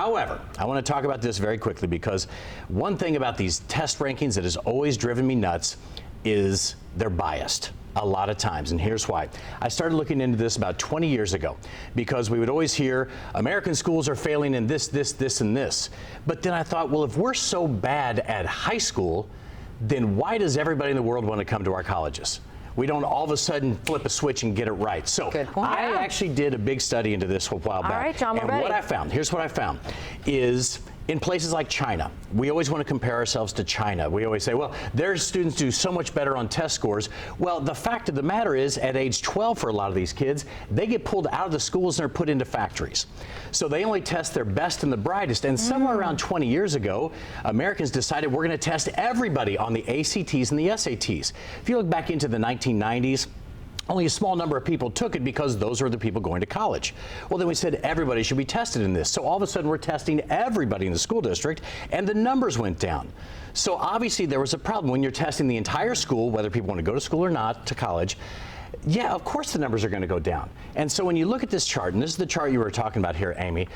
However, I want to talk about this very quickly because one thing about these test rankings that has always driven me nuts is they're biased a lot of times, and here's why. I started looking into this about 20 years ago because we would always hear American schools are failing in this, and this. But then I thought, well, if we're so bad at high school, then why does everybody in the world want to come to our colleges? We don't all of a sudden flip a switch and get it right. So I actually did a big study into this a while back. All right, John, we're ready. What I found, here's what I found, is in places like China, we always want to compare ourselves to China. We always say, well, their students do so much better on test scores. Well, the fact of the matter is, at age 12 for a lot of these kids, they get pulled out of the schools and are put into factories. So they only test their best and the brightest. And somewhere around 20 years ago, Americans decided we're going to test everybody on the ACTs and the SATs. If you look back into the 1990s, only a small number of people took it because those were the people going to college. Well, then we said everybody should be tested in this. So all of a sudden we're testing everybody in the school district and the numbers went down. So obviously there was a problem when you're testing the entire school, whether people want to go to school or not, to college. Yeah, of course the numbers are going to go down. And so when you look at this chart, and this is the chart you were talking about here, Amy,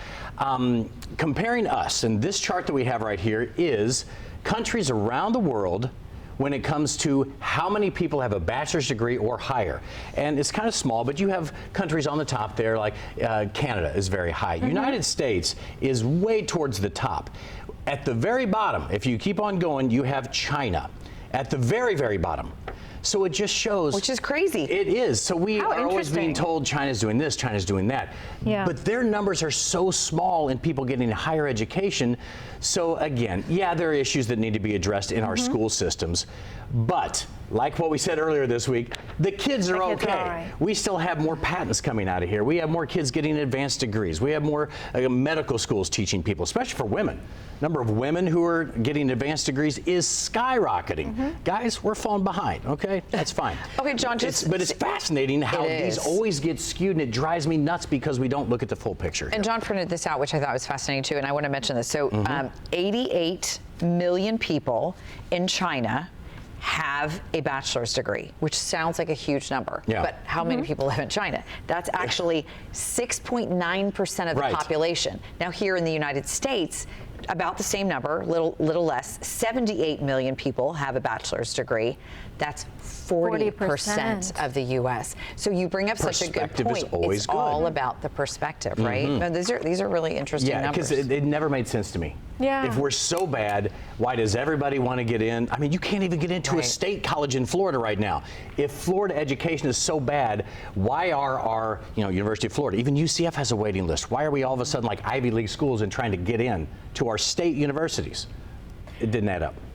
comparing us, and this chart that we have right here is countries around the world when it comes to how many people have a bachelor's degree or higher. And it's kind of small, but you have countries on the top there, like Canada is very high. United States is way towards the top. At the very bottom, if you keep on going, you have China. At the very, very bottom. So it just shows. Which is crazy. It is. So we are always being told China's doing this, China's doing that. Yeah. But their numbers are so small in people getting higher education. So again, yeah, there are issues that need to be addressed in our school systems. But like what we said earlier this week, the kids are okay. We still have more patents coming out of here. We have more kids getting advanced degrees. We have more medical schools teaching people, especially for women. Number of women who are getting advanced degrees is skyrocketing. Guys, we're falling behind, okay? That's fine. Okay, John, but it's fascinating how these always get skewed, and it drives me nuts because we don't look at the full picture here. And John printed this out, which I thought was fascinating too, and I want to mention this. So 88 million people in China have a bachelor's degree, which sounds like a huge number. Yeah. But how many people live in China? That's actually 6.9% of the population. Now here in the United States, about the same number, little less, 78 million people have a bachelor's degree. That's 40% of the U.S. So you bring up such a good point. It's all about the perspective, right? No, these are really interesting numbers. Yeah, because it never made sense to me. Yeah. If we're so bad, why does everybody want to get in? I mean, you can't even get into a state college in Florida right now. If Florida education is so bad, why are our, University of Florida, even UCF has a waiting list. Why are we all of a sudden like Ivy League schools and trying to get in to our state universities? It didn't add up.